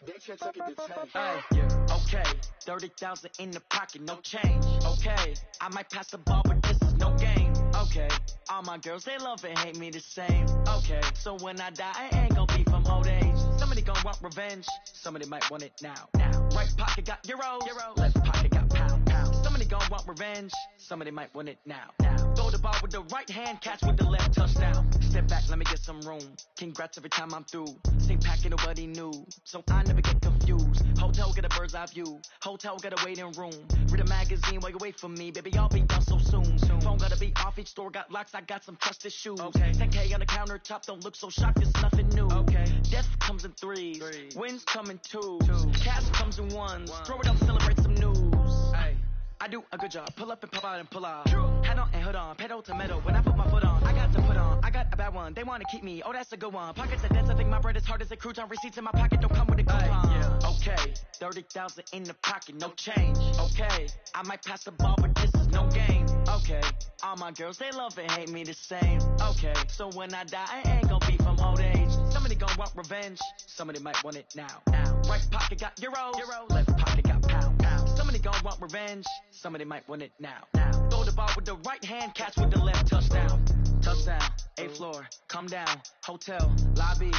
They took it to 10. Hey, okay, 30,000 in the pocket, no change. Okay, I might pass the ball, but this is no game. Okay, all my girls, they love and hate me the same. Okay, so when I die, I ain't gonna be from old age. Somebody gonna want revenge, somebody might want it now. Right pocket got euro, left pocket got pound. Somebody gonna want revenge, somebody might want it now. Throw the ball with the right hand, catch with the left, touchdown. Step back, let me get some room. Congrats every time I'm through. Same packet, nobody knew, so I never get confused. Hotel get a bird's eye view, hotel get a waiting room. Read a magazine while you wait for me, baby, I'll be done so soon. Phone gotta be off, each store got locks, I got some trusted shoes. 10K on the countertop, don't look so shocked, it's nothing new. Death comes in threes, wins come in twos, cash comes in ones. Throw it up, celebrate some news. I do a good job, pull up and pop out and pull out. Head on and hood on, pedal to metal. When I put my foot on, I got to put on. I got a bad one, they wanna keep me, oh that's a good one. Pockets are dense, I think my bread is hard as a crouton. Receipts in my pocket don't come with a coupon. Okay, 30,000 in the pocket, no change. Okay, I might pass the ball, but this is no game. Okay, all my girls, they love and hate me the same. Okay, so when I die, I ain't gonna be from old age. Somebody gonna want revenge, somebody might want it now. Right pocket got euro, left pocket got pound. Somebody gonna want revenge, somebody might want it now. Throw the ball with the right hand, catch with the left, touchdown. Touchdown, 8th floor, come down, hotel, lobby.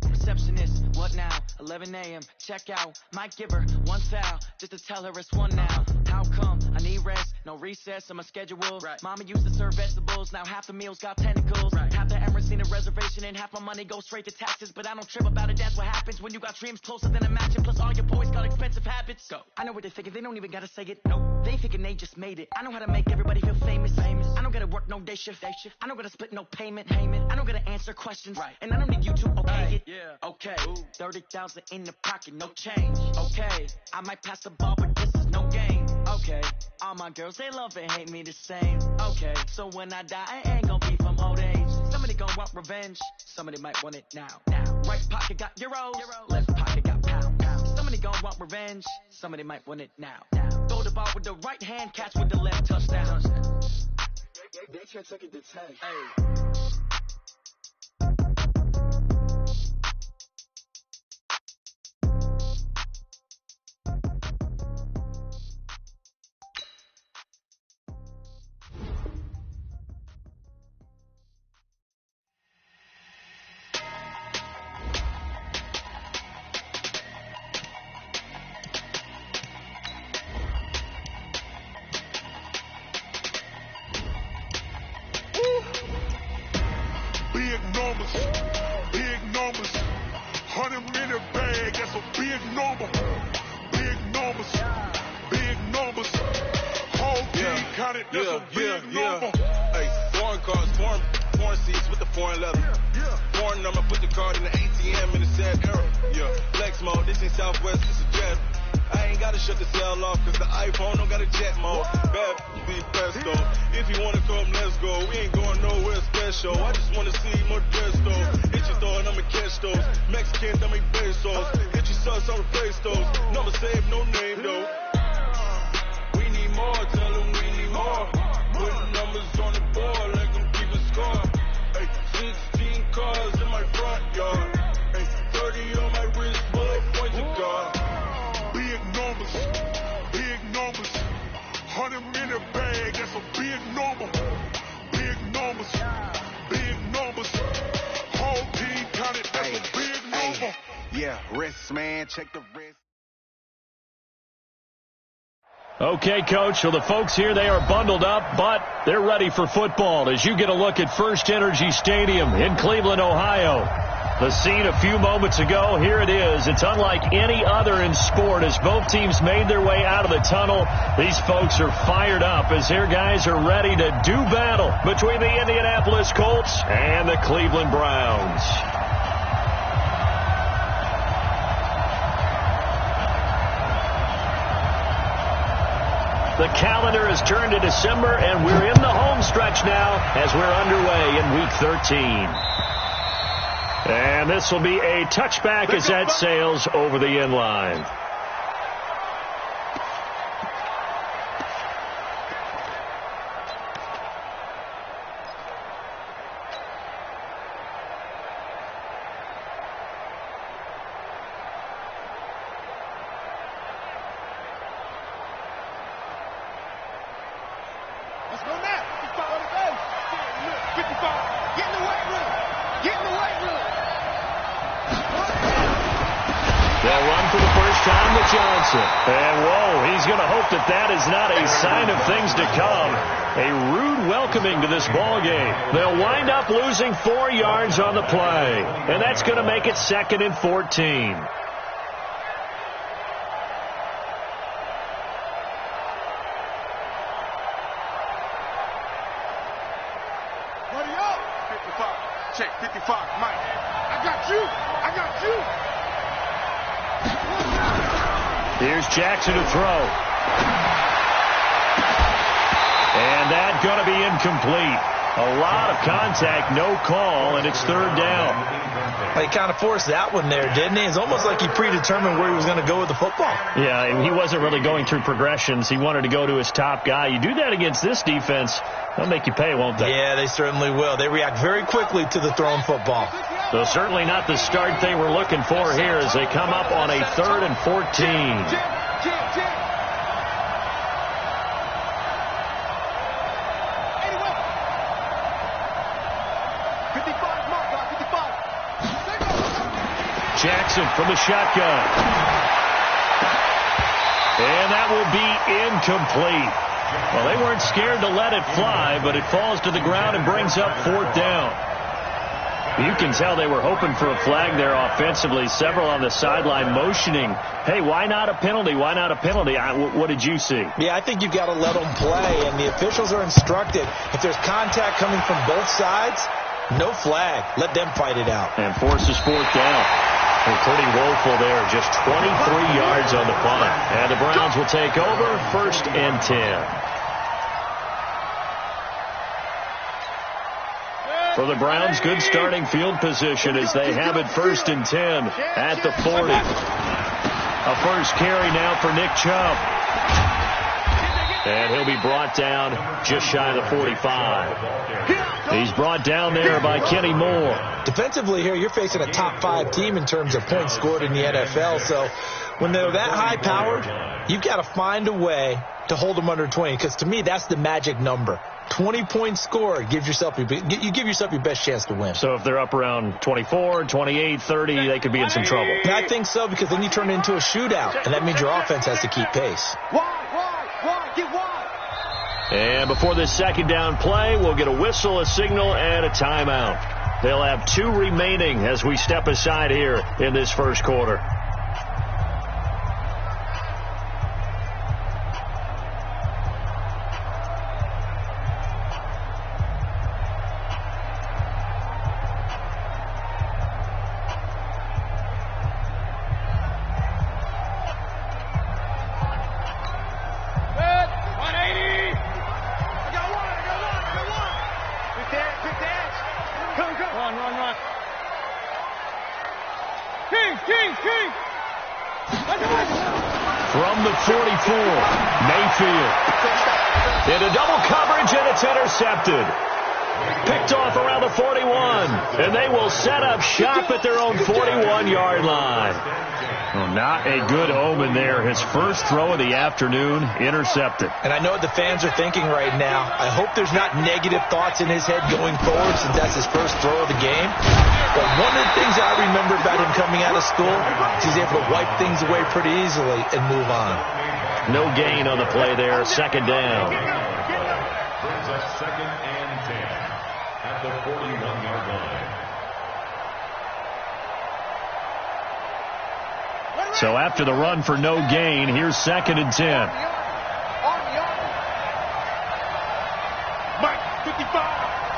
Receptionist, what now? 11 a.m., check out. Might give her one foul, just to tell her it's one now. How come? I need rest, no recess in my schedule. Mama used to serve vegetables, now half the meals got tentacles. Half the Emirates need a reservation and half my money goes straight to taxes. But I don't trip about it, that's what happens when you got dreams closer than a match. And plus all your boys got expensive habits. Go. I know what they're thinking, they don't even gotta say it. Nope. They thinking they just made it. I know how to make everybody feel famous. I don't gotta work no day shift. I don't gotta split no payment. I don't gotta answer questions. And I don't need you to okay it. Okay, 30,000 in the pocket, no change. Okay, I might pass the ball, but this is no game. Okay, all my girls, they love and hate me the same. Okay, so when I die, I ain't gonna be from old age. Somebody gonna want revenge, somebody might want it now. Right pocket got euro, left pocket got pound. Somebody gonna want revenge, somebody might want it now. Throw the ball with the right hand, catch with the left, touchdown. They took it to 10. Big numbers, 100-minute bag, that's a big number. Big numbers, whole team counted, that's a big number. Hey, foreign cars, foreign seats with the foreign leather. Foreign number, put the card in the ATM in the sad era. Flex mode, this ain't Southwest, this is jet. I ain't gotta shut the cell off, cause the iPhone don't got a jet mode. Bad be presto. If you wanna come, let's go. We ain't going nowhere special. I just wanna see more dress though. Hit your thought, I'ma catch those. Mexicans, I make pesos. Hit your sauce, I'ma replace those. Number save, no name though. We need more, tell them we need more. Putting numbers on the board, let them keep a score. Hey, 16 cars in my front yard. Hey, 30 on my wrist, bullet points of God. Big numbers, 100-minute bag, that's a big number. Big numbers, whole team counted, that's a big number. Yeah, wrist, man, check the wrist. Okay, Coach, so the folks here, they are bundled up, but they're ready for football as you get a look at First Energy Stadium in Cleveland, Ohio. The scene a few moments ago, here it is. It's unlike any other in sport as both teams made their way out of the tunnel. These folks are fired up as their guys are ready to do battle between the Indianapolis Colts and the Cleveland Browns. The calendar has turned to December, and we're in the home stretch now as we're underway in Week 13. And this will be a touchback as that sails over the end line. on to Johnson. And, whoa, he's going to hope that that is not a sign of things to come. A rude welcoming to this ball game. They'll wind up losing 4 yards on the play. And that's going to make it 2nd and 14. Check 55, Mike. I got you. Here's Jackson to throw. And that's going to be incomplete. A lot of contact, no call, and it's 3rd down. He kind of forced that one there, didn't he? It's almost like he predetermined where he was going to go with the football. Yeah, he wasn't really going through progressions. He wanted to go to his top guy. You do that against this defense, they'll make you pay, won't they? Yeah, they certainly will. They react very quickly to the thrown football. So certainly not the start they were looking for here as they come up on a 3rd and 14. Jackson from the shotgun. And that will be incomplete. Well, they weren't scared to let it fly, but it falls to the ground and brings up 4th down. You can tell they were hoping for a flag there offensively. Several on the sideline motioning, hey, why not a penalty? Why not a penalty? What did you see? Yeah, I think you've got to let them play, and the officials are instructed. If there's contact coming from both sides, no flag. Let them fight it out. And forces 4th down. They're pretty woeful there. Just 23 yards on the punt. And the Browns will take over 1st and 10. For the Browns, good starting field position as they have it 1st and 10 at the 40. A first carry now for Nick Chubb. And he'll be brought down just shy of the 45. He's brought down there by Kenny Moore. Defensively here, you're facing a top 5 team in terms of points scored in the NFL. So when they're that high-powered, you've got to find a way to hold them under 20. Because to me, that's the magic number. 20 points scored, you give yourself your best chance to win. So if they're up around 24, 28, 30, they could be in some trouble. Yeah, I think so, because then you turn it into a shootout, and that means your offense has to keep pace. And before this 2nd down play, we'll get a whistle, a signal, and a timeout. They'll have 2 remaining as we step aside here in this 1st quarter. From the 44, Mayfield. Into double coverage, and it's intercepted. Picked off around the 41, and they will set up shop at their own 41-yard line. Well, not a good omen there. His first throw of the afternoon, intercepted. And I know what the fans are thinking right now. I hope there's not negative thoughts in his head going forward since that's his first throw of the game. But one of the things I remember about him coming out of school is he's able to wipe things away pretty easily and move on. No gain on the play there. 2nd down. Brings up 2nd and 10 at the 41-yard line. So after the run for no gain, here's 2nd and 10. Mike, 55.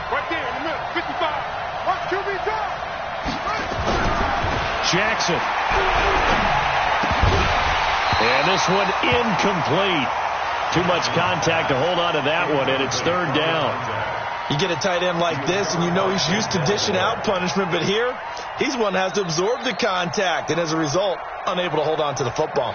Right there in the middle. 55. Watch QB drop. Jackson. And this one incomplete. Too much contact to hold on to that one, and it's 3rd down. You get a tight end like this, and you know he's used to dishing out punishment, but here, he's one that has to absorb the contact, and as a result, unable to hold on to the football.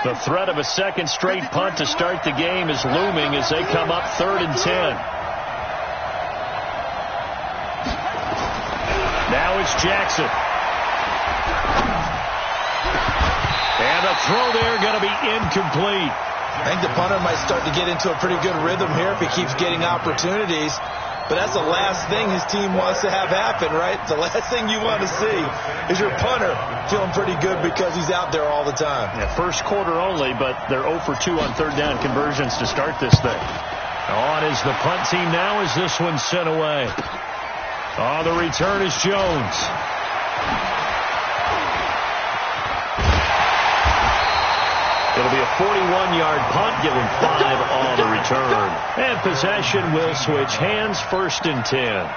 The threat of a second straight punt to start the game is looming as they come up 3rd and 10. Now it's Jackson. And the throw there going to be incomplete. I think the punter might start to get into a pretty good rhythm here if he keeps getting opportunities. but that's the last thing his team wants to have happen, right? The last thing you want to see is your punter feeling pretty good because he's out there all the time. Yeah, first quarter only, but they're 0 for 2 on third down conversions to start this thing. On is the punt team now as this one's sent away. On the return is Jones. It'll be a 41-yard punt, giving 5 on the return. And possession will switch hands, 1st and 10.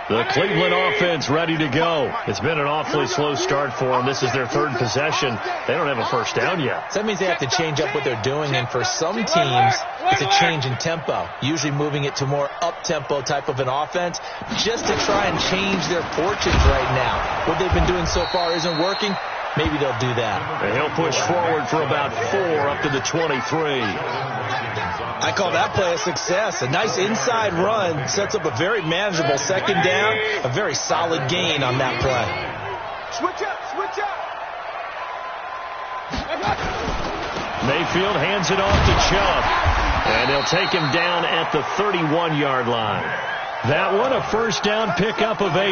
The Cleveland offense ready to go. It's been an awfully slow start for them. This is their 3rd possession. They don't have a first down yet. So that means they have to change up what they're doing, and for some teams, it's a change in tempo, usually moving it to more up-tempo type of an offense just to try and change their fortunes right now. What they've been doing so far isn't working. Maybe they'll do that. And he'll push forward for about 4 up to the 23. I call that play a success. A nice inside run sets up a very manageable 2nd down, a very solid gain on that play. Switch up, switch up. Mayfield hands it off to Chubb, and he'll take him down at the 31-yard line. That one, a first down pickup of 8.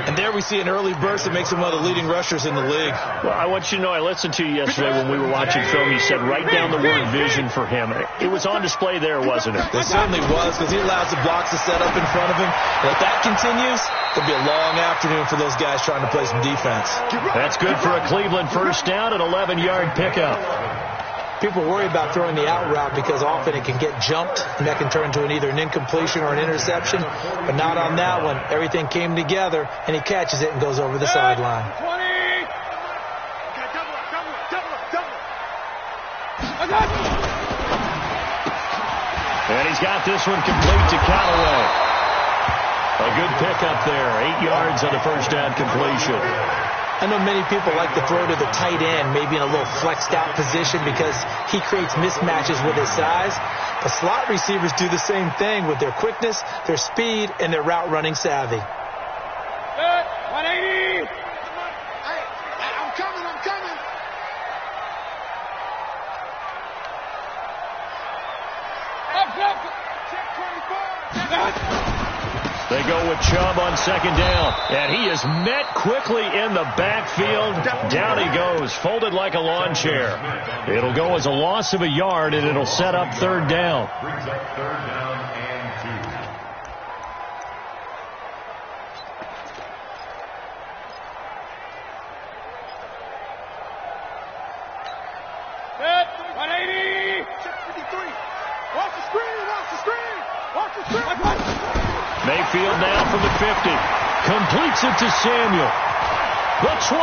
And there we see an early burst that makes him one of the leading rushers in the league. Well, I want you to know, I listened to you yesterday when we were watching film. You said write down the word vision for him. It was on display there, wasn't it? It certainly was, because he allows the blocks to set up in front of him. And if that continues, it'll be a long afternoon for those guys trying to play some defense. That's good for a Cleveland first down, an 11-yard pickup. People worry about throwing the out route because often it can get jumped, and that can turn into either an incompletion or an interception. But not on that one. Everything came together, and he catches it and goes over the sideline. And he's got this one complete to Callaway. A good pickup there. 8 yards on the first down completion. I know many people like to throw to the tight end, maybe in a little flexed out position because he creates mismatches with his size. But slot receivers do the same thing with their quickness, their speed, and their route running savvy. 180. Hey, I'm coming. Check 24. They go with Chubb on 2nd down, and he is met quickly in the backfield. Down he goes, folded like a lawn chair. It'll go as a loss of a yard, and it'll set up 3rd down. Brings up 3rd down and 2. Set, 180. Check 53. Watch the screen. Mayfield now from the 50. Completes it to Samuel. The 20.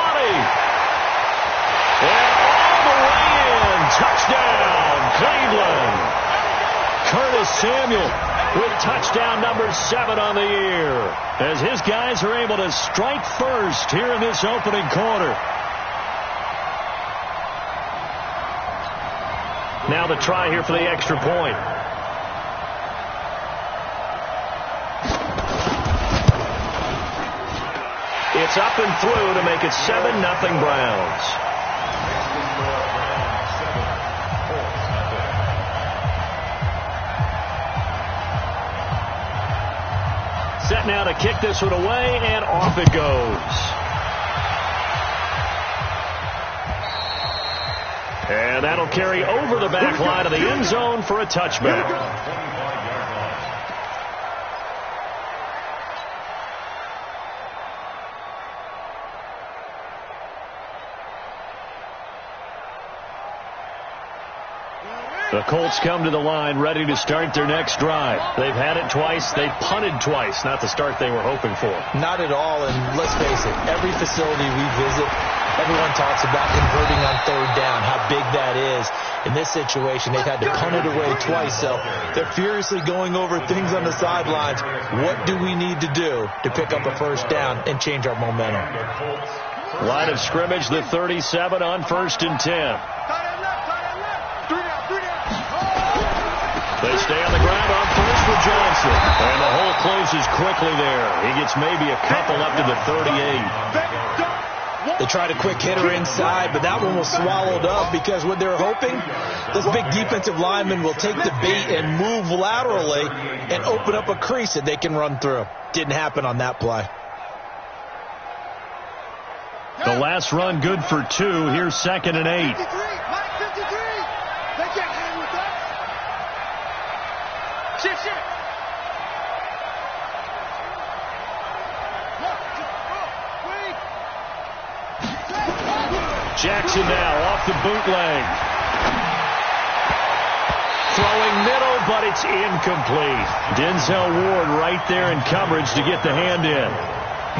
And all the way in. Touchdown, Cleveland. Curtis Samuel with touchdown number 7 on the year, as his guys are able to strike first here in this opening quarter. Now the try here for the extra point. It's up and through to make it 7-0 Browns. Set now to kick this one away, and off it goes. And that'll carry over the back line of the end zone for a touchback. The Colts come to the line ready to start their next drive. They've had it twice. They've punted twice. Not the start they were hoping for. Not at all, and let's face it, every facility we visit, everyone talks about converting on 3rd down, how big that is. In this situation, they've had to punt it away twice, so they're furiously going over things on the sidelines. What do we need to do to pick up a first down and change our momentum? Line of scrimmage, the 37 on 1st and 10. They stay on the ground on first for Johnson. And the hole closes quickly there. He gets maybe a couple up to the 38. They tried a quick hitter inside, but that one was swallowed up because what they're hoping, this big defensive lineman will take the bait and move laterally and open up a crease that they can run through. Didn't happen on that play. The last run good for 2. Here's 2nd and 8. 53, Mike 53. They can't hang with us. Shit. Jackson now off the bootleg. Throwing middle, but it's incomplete. Denzel Ward right there in coverage to get the hand in.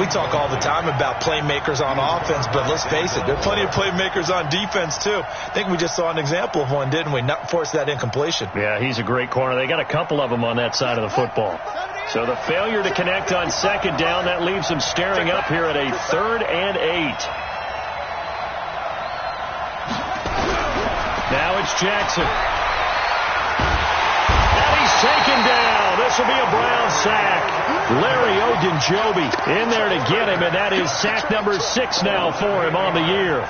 We talk all the time about playmakers on offense, but let's face it, there are plenty of playmakers on defense, too. I think we just saw an example of one, didn't we? Not force that incompletion. Yeah, he's a great corner. They got a couple of them on that side of the football. So the failure to connect on 2nd down, that leaves them staring up here at a 3rd and 8. Now it's Jackson. And he's taken down. This will be a Brown sack. Larry Ogunjobi in there to get him, and that is sack number 6 now for him on the year.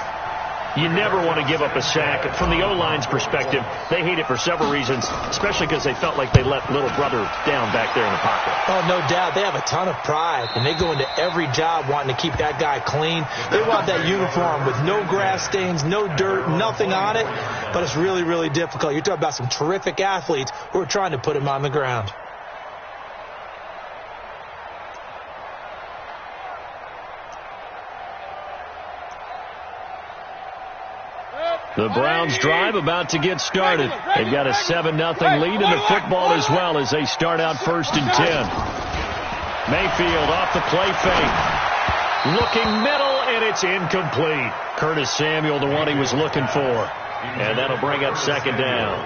You never want to give up a sack. From the O-line's perspective, they hate it for several reasons, especially because they felt like they let little brother down back there in the pocket. Oh, no doubt. They have a ton of pride, and they go into every job wanting to keep that guy clean. They want that uniform with no grass stains, no dirt, nothing on it, but it's really, really difficult. You're talking about some terrific athletes who are trying to put him on the ground. The Browns drive about to get started. They've got a 7-0 lead in the football as well as they start out 1st and 10. Mayfield off the play fake. Looking middle, and it's incomplete. Curtis Samuel, the one he was looking for. And that'll bring up 2nd down.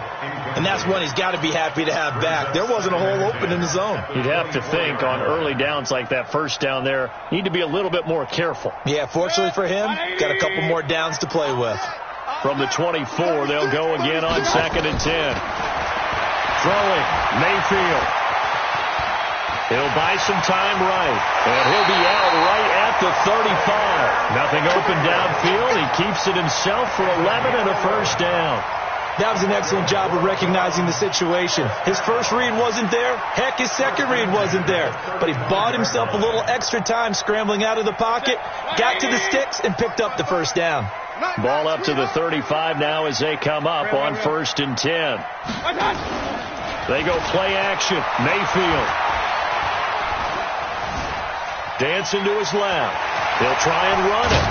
And that's one he's got to be happy to have back. There wasn't a hole open in the zone. You'd have to think on early downs like that 1st down there, need to be a little bit more careful. Yeah, fortunately for him, got a couple more downs to play with. From the 24, they'll go again on 2nd and 10. Throwing, Mayfield. He'll buy some time right, and he'll be out right at the 35. Nothing open downfield. He keeps it himself for 11 and a 1st down. That was an excellent job of recognizing the situation. His first read wasn't there. Heck, his second read wasn't there. But he bought himself a little extra time scrambling out of the pocket, got to the sticks, and picked up the 1st down. Ball up to the 35 now as they come up on 1st and 10. They go play action. Mayfield. Dancing to his left. He'll try and run it.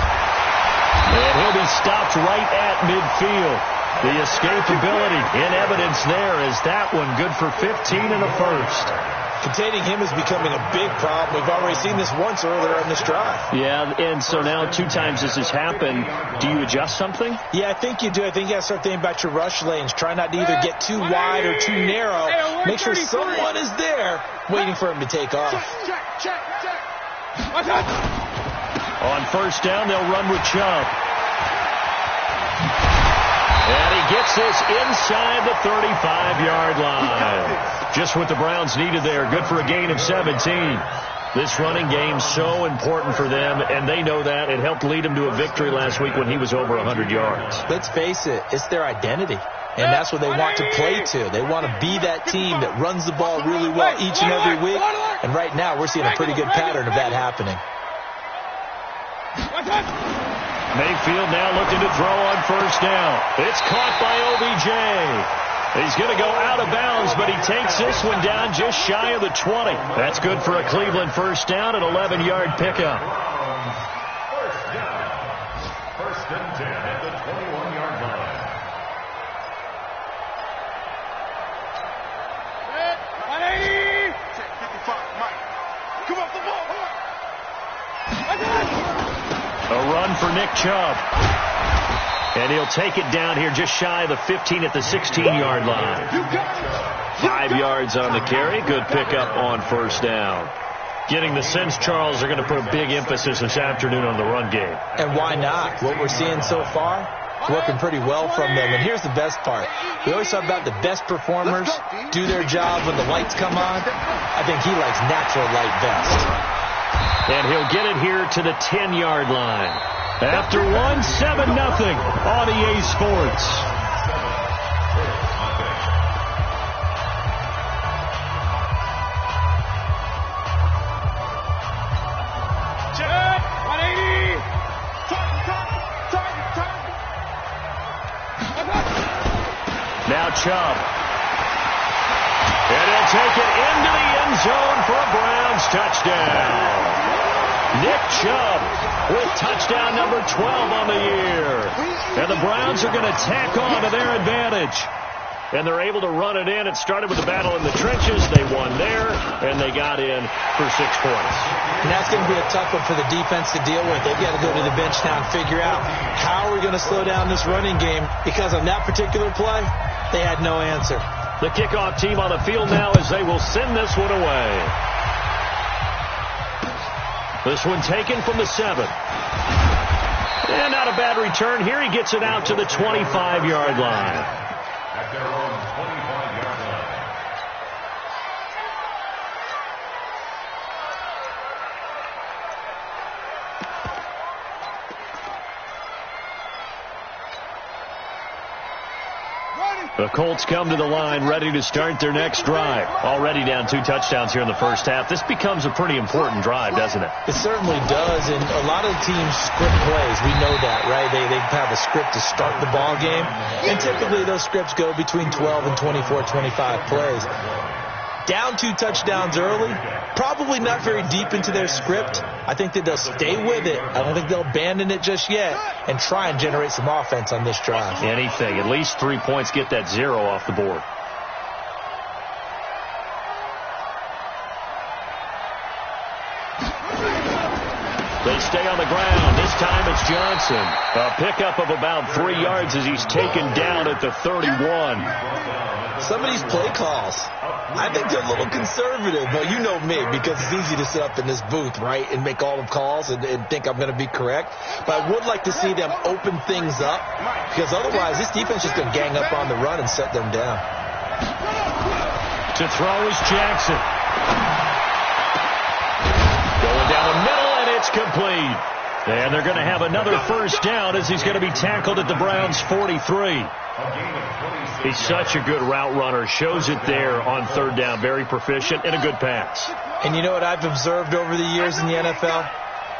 And he'll be stopped right at midfield. The escapability in evidence there is that one good for 15 and a 1st. Containing him is becoming a big problem. We've already seen this once earlier in this drive. Yeah, and so now 2 times this has happened. Do you adjust something? Yeah, I think you do. I think you got to start thinking about your rush lanes. Try not to either get too wide or too narrow. Make sure someone is there waiting for him to take off. Check. On 1st down, they'll run with Chubb. And he gets this inside the 35-yard line. Just what the Browns needed there. Good for a gain of 17. This running game so important for them, and they know that. It helped lead them to a victory last week when he was over 100 yards. Let's face it, it's their identity. And that's what they want to play to. They want to be that team that runs the ball really well each and every week. And right now, we're seeing a pretty good pattern of that happening. Mayfield now looking to throw on 1st down. It's caught by OBJ. He's going to go out of bounds, but he takes this one down just shy of the 20. That's good for a Cleveland 1st down, an 11-yard pickup. 1st down. 1st and 10 at the 21-yard line. 180. Check 55, Mike. Come off the ball. A run for Nick Chubb. And he'll take it down here just shy of the 15 at the 16-yard line. 5 yards on the carry. Good pickup on 1st down. Getting the sense, Charles, they're going to put a big emphasis this afternoon on the run game. And why not? What we're seeing so far, working pretty well from them. And here's the best part. We always talk about the best performers do their job when the lights come on. I think he likes natural light best. And he'll get it here to the 10-yard line. After 7-0 on EA Sports. Now Chubb. And he'll take it into the end zone for a Browns touchdown. Nick Chubb with touchdown number 12 on the year. And the Browns are going to tack on to their advantage. And they're able to run it in. It started with a battle in the trenches. They won there, and they got in for 6 points. And that's going to be a tough one for the defense to deal with. They've got to go to the bench now and figure out how are we going to slow down this running game, because on that particular play, they had no answer. The kickoff team on the field now as they will send this one away. This one taken from the 7. And not a bad return here. He gets it out to the 25-yard line. At their own 25-yard line. The Colts come to the line ready to start their next drive. Already down 2 touchdowns here in the first half. This becomes a pretty important drive, doesn't it? It certainly does, and a lot of teams script plays. We know that, right? They have a script to start the ball game, and typically those scripts go between 12 and 24, 25 plays. Down 2 touchdowns early, probably not very deep into their script. I think that they'll stay with it. I don't think they'll abandon it just yet and try and generate some offense on this drive. Anything. At least 3 points, get that 0 off the board. They stay on the ground. This time it's Johnson. A pickup of about 3 yards as he's taken down at the 31. Some of these play calls, I think they're a little conservative. But you know me, because it's easy to sit up in this booth, right, and make all the calls and think I'm going to be correct. But I would like to see them open things up, because otherwise this defense is going to gang up on the run and set them down. To throw is Jackson. Going down the middle, and it's complete. And they're going to have another first down as he's going to be tackled at the Browns' 43. He's such a good route runner. Shows it there on 3rd down. Very proficient and a good pass. And you know what I've observed over the years in the NFL?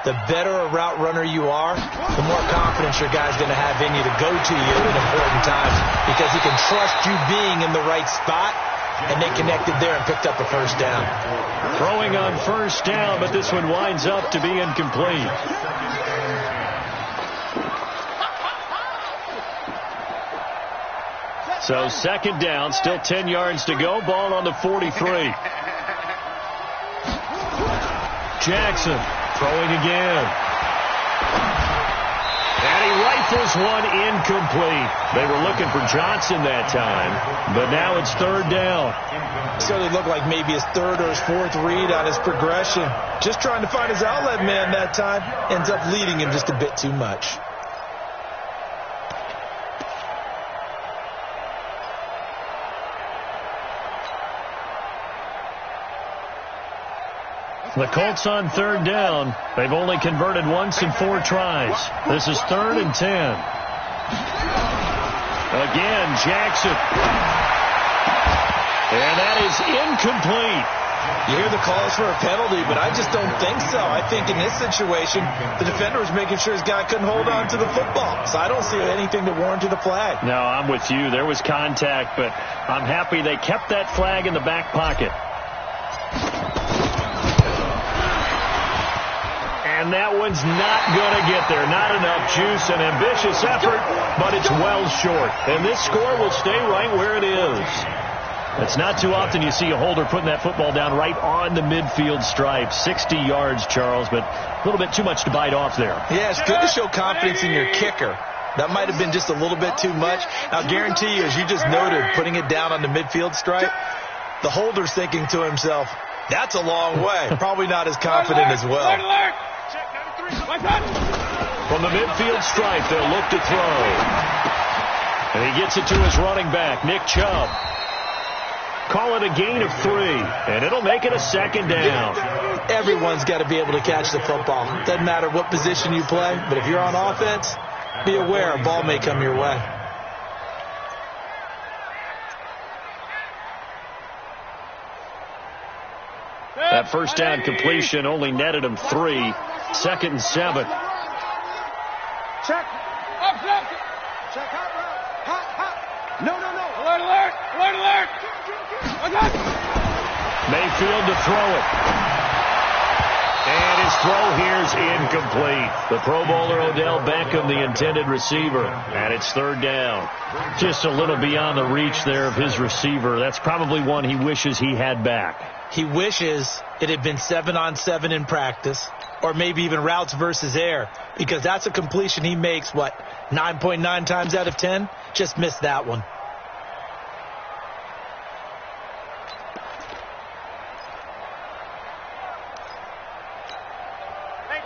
The better a route runner you are, the more confidence your guy's going to have in you to go to you at important times, because he can trust you being in the right spot, and they connected there and picked up a first down. Throwing on 1st down, but this one winds up to be incomplete. So 2nd down, still 10 yards to go. Ball on the 43. Jackson throwing again. And he rifles one incomplete. They were looking for Johnson that time, but now it's 3rd down. So it looked like maybe his 3rd or his 4th read on his progression. Just trying to find his outlet man that time. Ends up leading him just a bit too much. The Colts on 3rd down. They've only converted once in 4 tries. This is 3rd and 10. Again, Jackson. And that is incomplete. You hear the calls for a penalty, but I just don't think so. I think in this situation, the defender was making sure his guy couldn't hold on to the football. So I don't see anything that warranted a flag. No, I'm with you. There was contact, but I'm happy they kept that flag in the back pocket. And that one's not going to get there. Not enough juice. An ambitious effort, but it's well short. And this score will stay right where it is. It's not too often you see a holder putting that football down right on the midfield stripe. 60 yards, Charles, but a little bit too much to bite off there. Yeah, it's good to show confidence in your kicker. That might have been just a little bit too much. I'll guarantee you, as you just noted, putting it down on the midfield stripe, the holder's thinking to himself, that's a long way. Probably not as confident as well. From the midfield stripe, they'll look to throw. And he gets it to his running back, Nick Chubb. Call it a gain of 3, and it'll make it a second down. Everyone's got to be able to catch the football. Doesn't matter what position you play, but if you're on offense, be aware a ball may come your way. That first down completion only netted him 3. 2nd and 7. Check. Up. Check. Hot. No. Alert. Mayfield to throw it. And his throw here's incomplete. The Pro Bowler Odell Beckham, the intended receiver. And it's 3rd down. Just a little beyond the reach there of his receiver. That's probably one he wishes he had back. He wishes it had been 7-on-7 in practice, or maybe even routes versus air, because that's a completion he makes, 9.9 times out of 10? Just missed that one.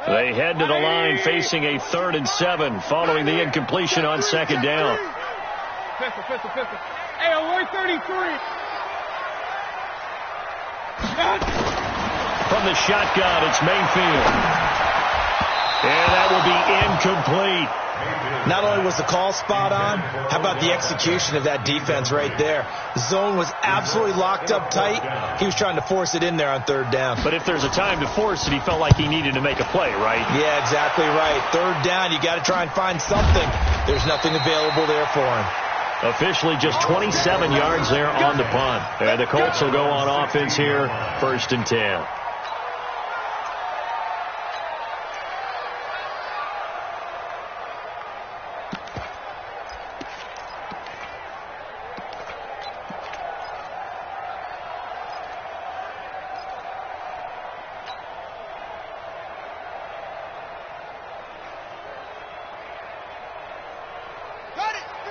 They head to the line facing a 3rd and 7 following the incompletion on 2nd down. Pistol. Hey, alert 33. From the shotgun, it's Mayfield. And that will be incomplete. Not only was the call spot on, how about the execution of that defense right there? The zone was absolutely locked up tight. He was trying to force it in there on 3rd down. But if there's a time to force it, he felt like he needed to make a play, right? Yeah, exactly right. 3rd down, you got to try and find something. There's nothing available there for him. Officially just 27 yards there on the punt. And the Colts will go on offense here, 1st and 10.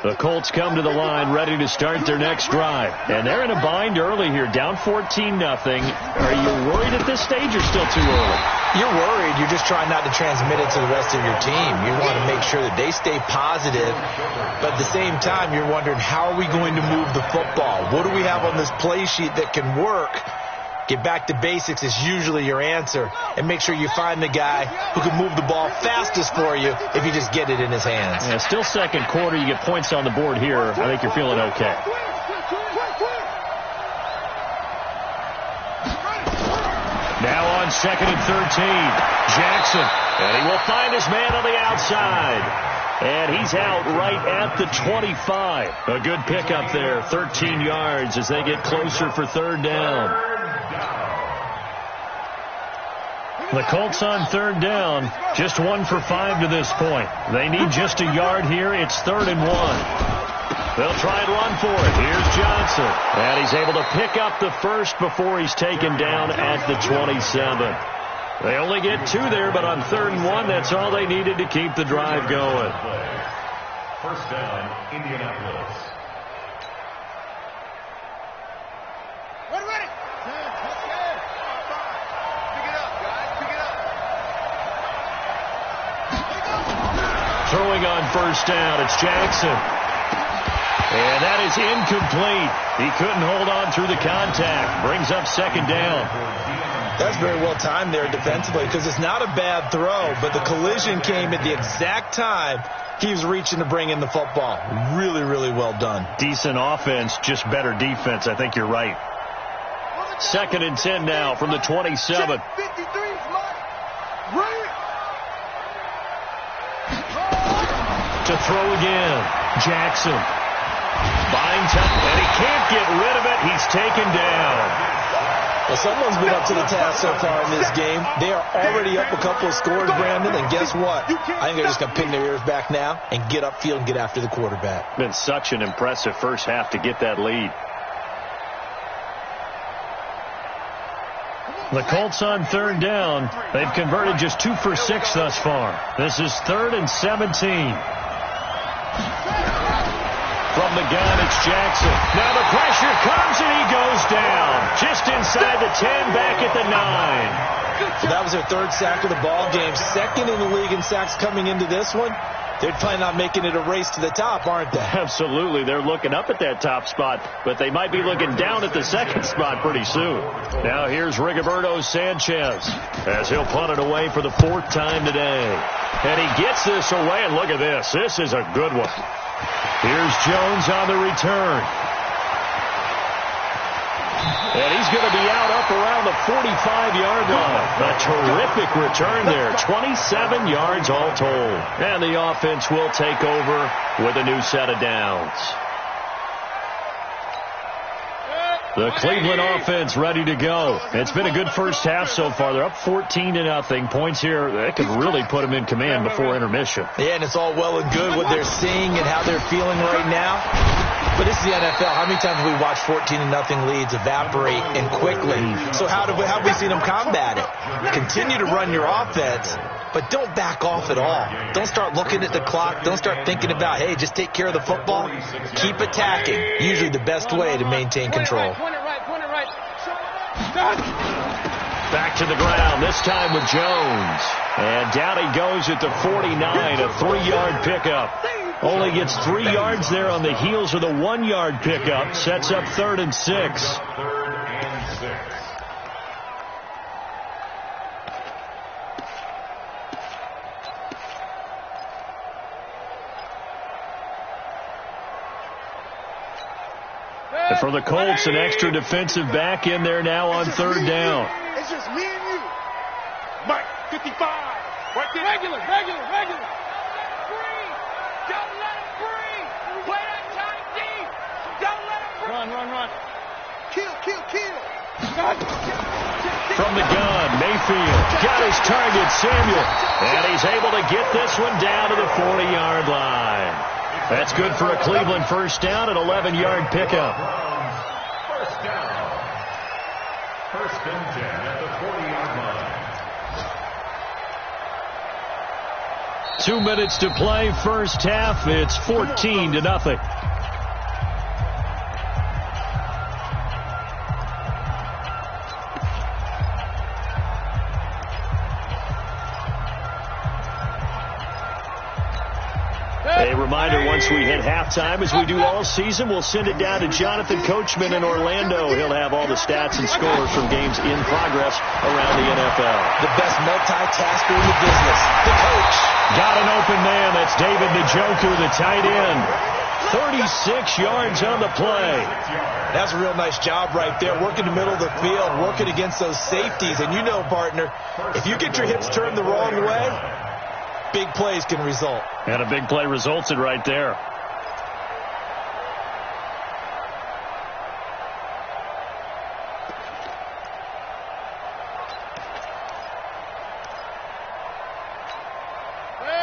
The Colts come to the line ready to start their next drive. And they're in a bind early here, down 14-0. Are you worried at this stage or still too early? You're worried. You're just trying not to transmit it to the rest of your team. You want to make sure that they stay positive. But at the same time, you're wondering, how are we going to move the football? What do we have on this play sheet that can work? Get back to basics is usually your answer. And make sure you find the guy who can move the ball fastest for you if you just get it in his hands. Yeah, still 2nd quarter. You get points on the board here. I think you're feeling okay. Now on 2nd and 13. Jackson. And he will find his man on the outside. And he's out right at the 25. A good pickup there. 13 yards as they get closer for 3rd down. The Colts on 3rd down, just 1 for 5 to this point. They need just a yard here. It's 3rd and 1. They'll try and run for it. Here's Johnson. And he's able to pick up the first before he's taken down at the 27. They only get 2 there, but on 3rd and 1, that's all they needed to keep the drive going. 1st down, Indianapolis. Ready. Throwing on 1st down, it's Jackson. And that is incomplete. He couldn't hold on through the contact. Brings up 2nd down. That's very well timed there defensively, because it's not a bad throw, but the collision came at the exact time he was reaching to bring in the football. Really, really well done. Decent offense, just better defense. I think you're right. 2nd and 10 now from the 27. To throw again. Jackson. Buying time, and he can't get rid of it. He's taken down. Well, someone's been up to the task so far in this game. They are already up a couple of scores, Brandon, and guess what? I think they're just going to pin their ears back now and get upfield and get after the quarterback. Been such an impressive first half to get that lead. The Colts on 3rd down. They've converted just 2 for 6 thus far. This is 3rd and 17. From the gun, it's Jackson. Now the pressure comes, and he goes down. Just inside the 10, back at the 9. So that was their third sack of the ball game. Second in the league in sacks coming into this one. They're planning on making it a race to the top, aren't they? Absolutely. They're looking up at that top spot, but they might be looking down at the second spot pretty soon. Now here's Rigoberto Sanchez as he'll punt it away for the fourth time today. And he gets this away, and look at this. This is a good one. Here's Jones on the return. And he's going to be out up around the 45-yard line. A terrific return there. 27 yards all told. And the offense will take over with a new set of downs. The Cleveland offense ready to go. It's been a good first half so far. They're up 14-0. Points here that could really put them in command before intermission. Yeah, and it's all well and good what they're seeing and how they're feeling right now. But this is the NFL. How many times have we watched 14-0 leads evaporate and quickly? So how have we seen them combat it? Continue to run your offense, but don't back off at all. Don't start looking at the clock. Don't start thinking about, hey, just take care of the football. Keep attacking. Usually the best way to maintain control. Point it right. Back to the ground, this time with Jones. And down he goes at the 49, a 3-yard pickup. Only gets 3 yards there on the heels of the 1-yard pickup. Sets up 3rd and 6. And for the Colts, an extra defensive back in there now on 3rd down. It's just me and you. Mike, 55. Right there. Regular. Don't let him breathe. Play that tight deep. Don't let him breathe. Run. Kill. From the gun, Mayfield got his target, Samuel. And he's able to get this one down to the 40-yard line. That's good for a Cleveland first down, an 11-yard pickup. First down. First and 10 at the 40-yard line. 2 minutes to play, first half. It's 14-0. A reminder, once we hit halftime, as we do all season, we'll send it down to Jonathan Coachman in Orlando. He'll have all the stats and scores from games in progress around the NFL. The best multitasker in the business, the coach. Got an open man. That's David Njoku, the tight end. 36 yards on the play. That's a real nice job right there, working the middle of the field, working against those safeties. And you know, partner, if you get your hips turned the wrong way, big plays can result. And a big play resulted right there.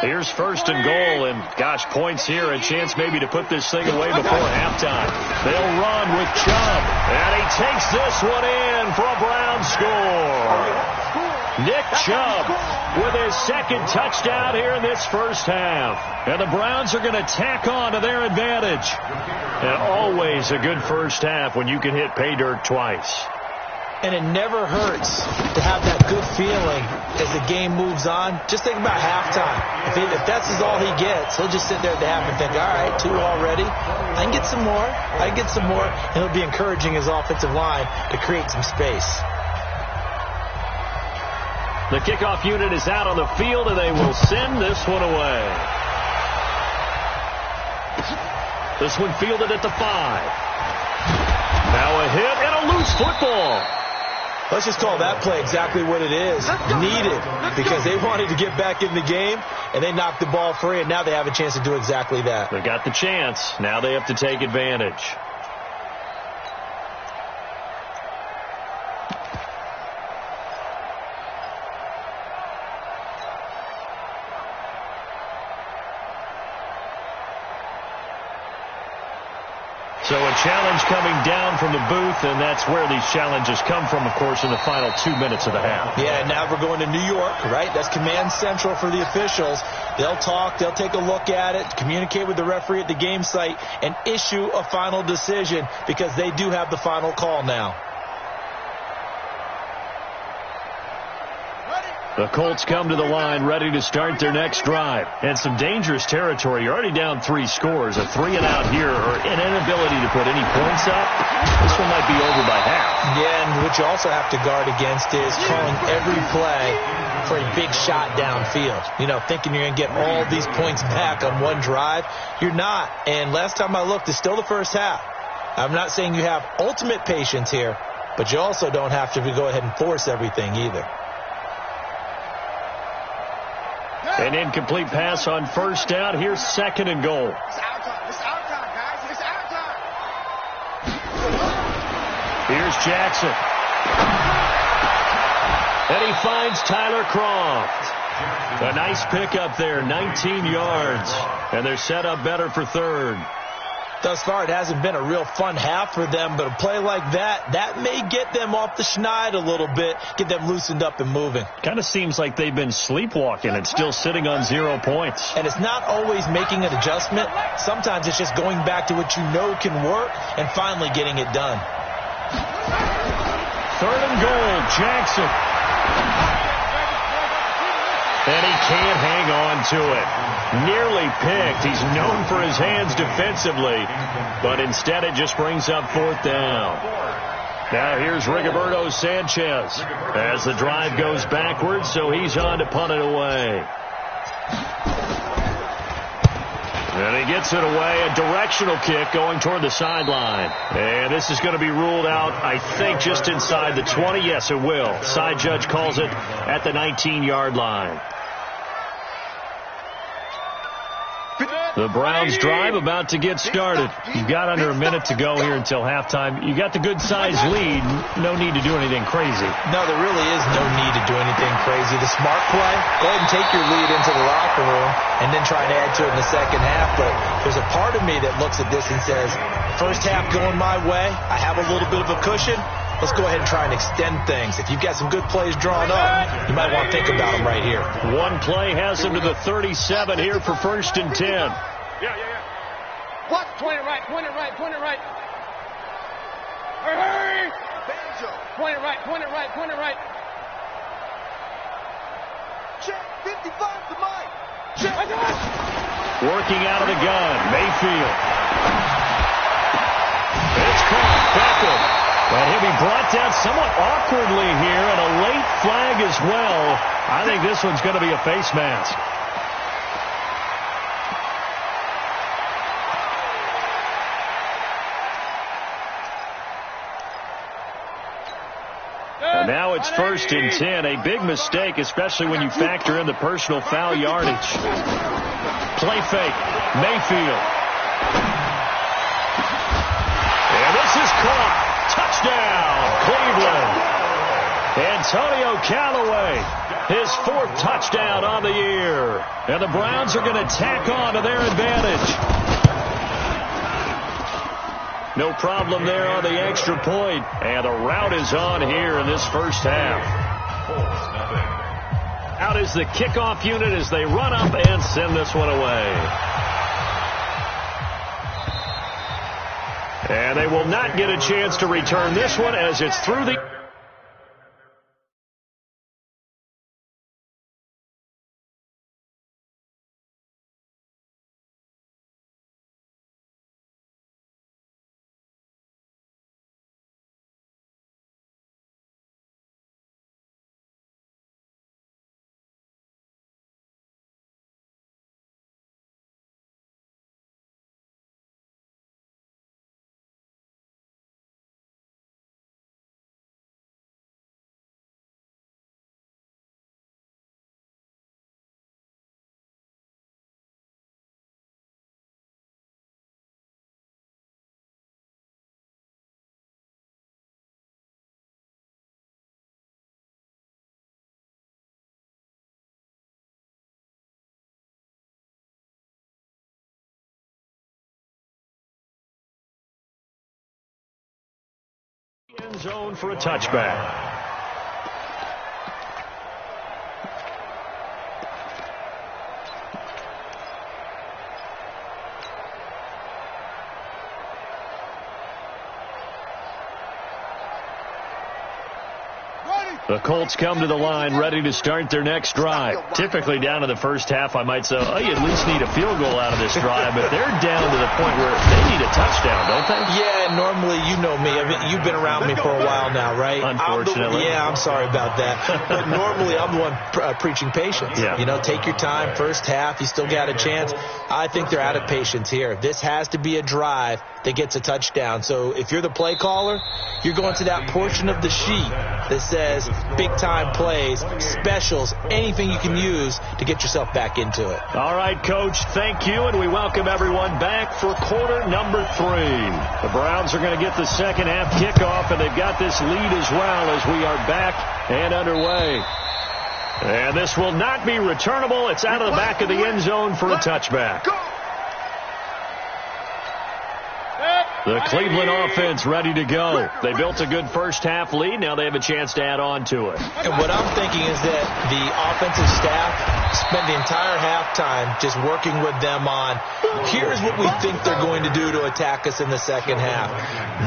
Here's 1st and goal, and gosh, points here, a chance maybe to put this thing away before halftime. They'll run with Chubb, and he takes this one in for a Brown score. Nick Chubb with his second touchdown here in this first half. And the Browns are going to tack on to their advantage. And always a good first half when you can hit pay dirt twice. And it never hurts to have that good feeling as the game moves on. Just think about halftime. If that's all he gets, he'll just sit there at the half and think, all right, 2 already. I can get some more. And he'll be encouraging his offensive line to create some space. The kickoff unit is out on the field, and they will send this one away. This one fielded at the 5. Now a hit and a loose football. Let's just call that play exactly what it is. Needed, because they wanted to get back in the game, and they knocked the ball free, and now they have a chance to do exactly that. They got the chance. Now they have to take advantage. So a challenge coming down from the booth, and that's where these challenges come from, of course, in the final 2 minutes of the half. Yeah, now we're going to New York, right? That's command central for the officials. They'll talk, they'll take a look at it, communicate with the referee at the game site, and issue a final decision because they do have the final call now. The Colts come to the line ready to start their next drive. And some dangerous territory. You're already down 3 scores. A 3-and-out here or an inability to put any points up. This one might be over by half. Yeah, and what you also have to guard against is calling every play for a big shot downfield. You know, thinking you're going to get all these points back on one drive. You're not. And last time I looked, it's still the first half. I'm not saying you have ultimate patience here, but you also don't have to go ahead and force everything either. An incomplete pass on first down. Here's 2nd and goal. It's our time. It's our time, guys. It's our time. Here's Jackson. And he finds Tyler Croft. A nice pickup there, 19 yards. And they're set up better for 3rd. Thus far, it hasn't been a real fun half for them, but a play like that may get them off the schneid a little bit, get them loosened up and moving. Kind of seems like they've been sleepwalking and still sitting on 0 points. And it's not always making an adjustment. Sometimes it's just going back to what you know can work and finally getting it done. 3rd and goal, Jackson. And he can't hang on to it. Nearly picked. He's known for his hands defensively, but instead it just brings up 4th down. Now here's Rigoberto Sanchez as the drive goes backwards, so he's on to punt it away. And he gets it away, a directional kick going toward the sideline. And this is going to be ruled out, I think, just inside the 20. Yes, it will. Side judge calls it at the 19-yard line. The Browns drive about to get started. You've got under a minute to go here until halftime. You got the good-sized lead. No need to do anything crazy. No, there really is no need to do anything crazy. The smart play, go ahead and take your lead into the locker room and then try and add to it in the second half. But there's a part of me that looks at this and says, first half going my way, I have a little bit of a cushion. Let's go ahead and try and extend things. If you've got some good plays drawn up, you might want to think about them right here. One play has him to the 37 here for 1st and 10. Yeah. What? Point it right. Hurry! Banjo. Point it right. Check 55 to Mike. Check. Working out of the gun, Mayfield. It's caught, Beckham. And he'll be brought down somewhat awkwardly here, and a late flag as well. I think this one's going to be a face mask. And now it's 1st and 10. A big mistake, especially when you factor in the personal foul yardage. Play fake. Mayfield. And this is caught. Touchdown, Cleveland. Antonio Callaway, his 4th touchdown on the year. And the Browns are going to tack on to their advantage. No problem there on the extra point. And the route is on here in this first half. Out is the kickoff unit as they run up and send this one away. And they will not get a chance to return this one as it's through the... End zone for a touchback. Ready? The Colts come to the line ready to start their next drive. Typically down to the first half, I might say, oh, you at least need a field goal out of this drive, but they're down to the point where they need a touchdown, don't they? Yeah, normally, you know me. I mean, you've been around me for a while now, right? Unfortunately. I'm sorry about that. But normally, I'm the one preaching patience. Yeah. You know, take your time. First half, you still got a chance. I think they're out of patience here. This has to be a drive that gets a touchdown. So if you're the play caller, you're going to that portion of the sheet that says big-time plays, specials, anything you can use to get yourself back into it. All right, Coach, thank you, and we welcome everyone back for quarter number 3. The Browns are going to get the second half kickoff, and they've got this lead as well as we are back and underway. And this will not be returnable. It's out of the back of the end zone for a touchback. The Cleveland offense ready to go. They built a good first half lead. Now they have a chance to add on to it. And what I'm thinking is that the offensive staff spent the entire halftime just working with them on, here's what we think they're going to do to attack us in the second half.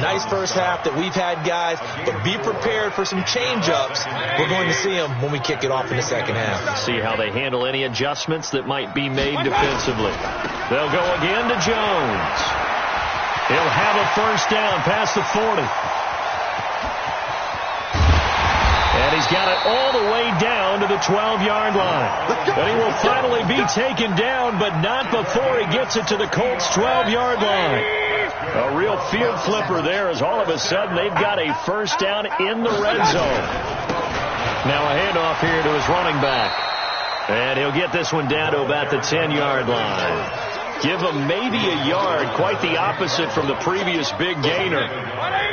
Nice first half that we've had, guys, but be prepared for some change-ups. We're going to see them when we kick it off in the second half. See how they handle any adjustments that might be made defensively. They'll go again to Jones. He'll have a first down past the 40. And he's got it all the way down to the 12-yard line. But he will finally be taken down, but not before he gets it to the Colts' 12-yard line. A real field flipper there as all of a sudden they've got a first down in the red zone. Now a handoff here to his running back. And he'll get this one down to about the 10-yard line. Give him maybe a yard, quite the opposite from the previous big gainer.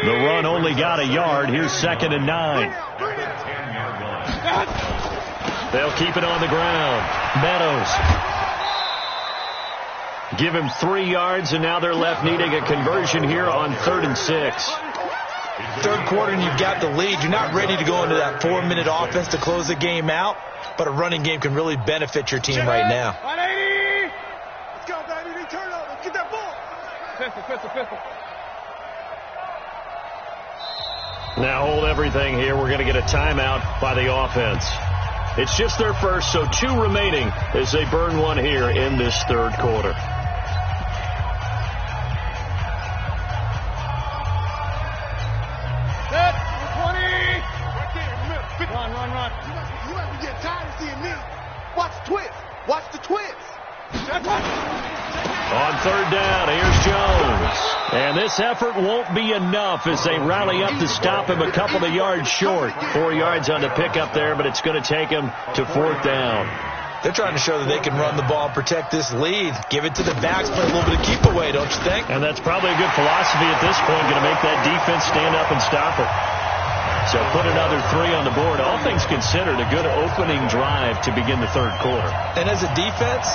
The run only got a yard. Here's 2nd and 9. They'll keep it on the ground. Meadows. Give him 3 yards, and now they're left needing a conversion here on 3rd and 6. Third quarter, and you've got the lead. You're not ready to go into that 4-minute offense to close the game out, but a running game can really benefit your team right now. Now hold everything here. We're going to get a timeout by the offense. It's just their first, so 2 remaining as they burn one here in this third quarter. Set, 20. Right there in the middle. Run. You might be getting tired of seeing me. Watch the twist. Watch the twist. On 3rd down, here's Jones. And this effort won't be enough as they rally up to stop him a couple of yards short. 4 yards on the pickup there, but it's going to take him to 4th down. They're trying to show that they can run the ball and protect this lead. Give it to the backs, play a little bit of keep away, don't you think? And that's probably a good philosophy at this point, going to make that defense stand up and stop it. So put another 3 on the board. All things considered, a good opening drive to begin the third quarter. And as a defense,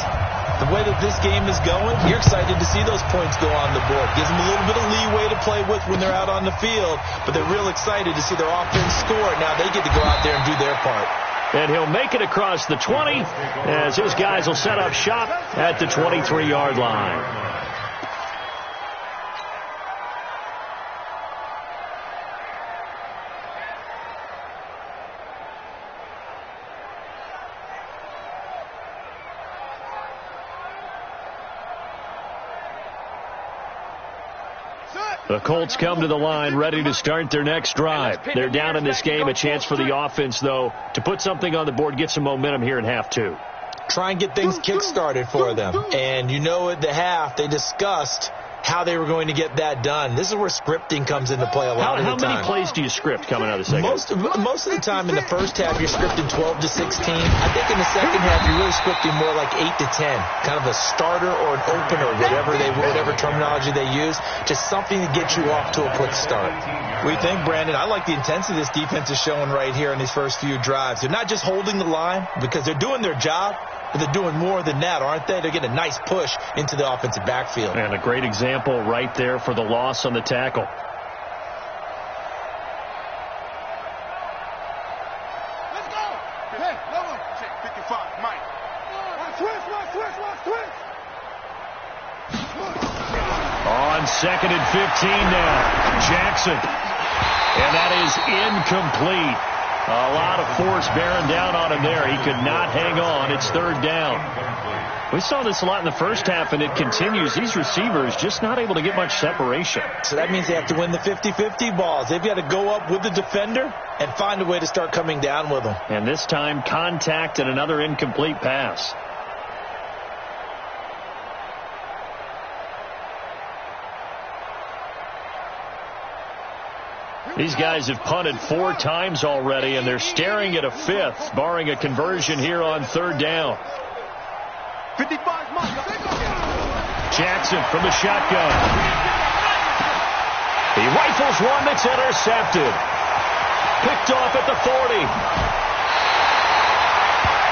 the way that this game is going, you're excited to see those points go on the board. Gives them a little bit of leeway to play with when they're out on the field, but they're real excited to see their offense score. Now they get to go out there and do their part. And he'll make it across the 20 as his guys will set up shop at the 23-yard line. The Colts come to the line ready to start their next drive. They're down in this game. A chance for the offense, though, to put something on the board, get some momentum here in half 2. Try and get things kick-started for them. And you know at the half they discussed how they were going to get that done. This is where scripting comes into play a lot of the time. How many plays do you script coming out of the second? Most of the time in the first half, you're scripting 12 to 16. I think in the second half, you're really scripting more like 8 to 10. Kind of a starter or an opener, whatever terminology they use. Just something to get you off to a quick start. What do you think, Brandon? I like the intensity this defense is showing right here in these first few drives. They're not just holding the line because they're doing their job, but they're doing more than that, aren't they? They're getting a nice push into the offensive backfield. And a great example right there for the loss on the tackle. Let's go. Hey, level. Check 55, Mike. Watch twist. On 2nd and 15 now. Jackson. And that is incomplete. A lot of force bearing down on him there. He could not hang on. It's third down. We saw this a lot in the first half, and it continues. These receivers just not able to get much separation. So that means they have to win the 50-50 balls. They've got to go up with the defender and find a way to start coming down with them. And this time, contact and another incomplete pass. These guys have punted 4 times already, and they're staring at a 5th, barring a conversion here on third down. 55 Jackson from the shotgun. He rifles one that's intercepted. Picked off at the 40.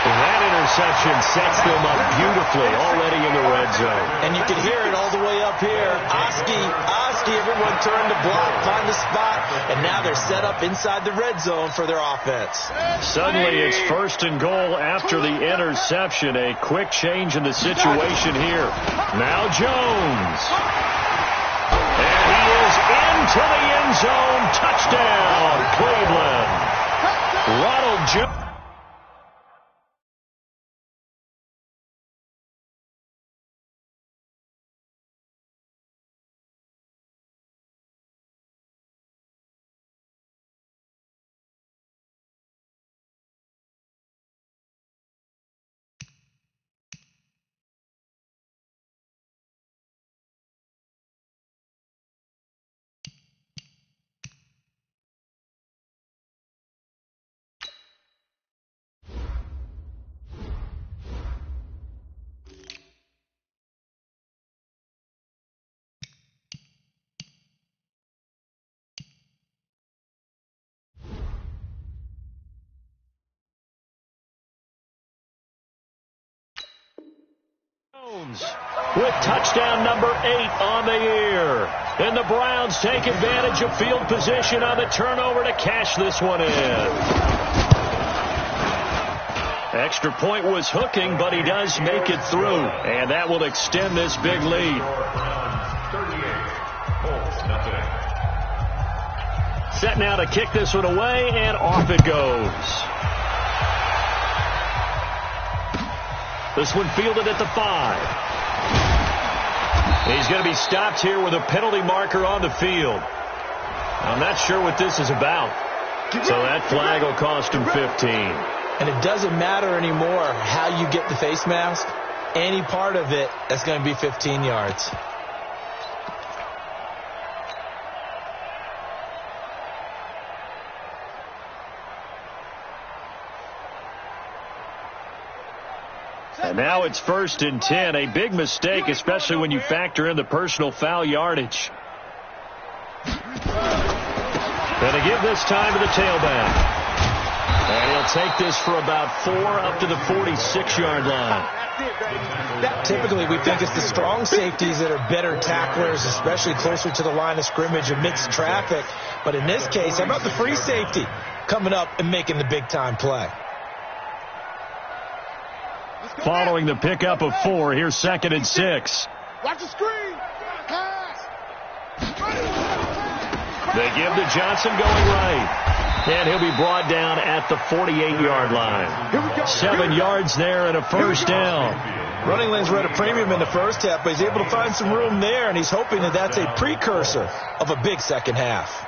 And that interception sets them up beautifully already in the red zone. And you can hear it all the way up here. Oski, everyone turned to block, find the spot, and now they're set up inside the red zone for their offense. Suddenly it's first and goal after the interception. A quick change in the situation here. Now Jones. And he is into the end zone. Touchdown, Cleveland. Ronald Jones. With touchdown number 8 on the year. And the Browns take advantage of field position on the turnover to cash this one in. Extra point was hooking, but he does make it through. And that will extend this big lead. Set now to kick this one away, and off it goes. This one fielded at the 5. He's going to be stopped here with a penalty marker on the field. I'm not sure what this is about. So that flag will cost him 15. And it doesn't matter anymore how you get the face mask. Any part of it, that's going to be 15 yards. And now it's 1st and 10. A big mistake, especially when you factor in the personal foul yardage. Going to give this time to the tailback. And he'll take this for about 4 up to the 46-yard line. Typically, we think it's the strong safeties that are better tacklers, especially closer to the line of scrimmage amidst traffic. But in this case, how about the free safety coming up and making the big-time play? Following the pickup of 4, here's 2nd and 6. Watch the screen. Pass. They give to Johnson going right. And he'll be brought down at the 48-yard line. 7 yards there and a first down. Running lanes were at a premium in the first half, but he's able to find some room there, and he's hoping that that's a precursor of a big second half.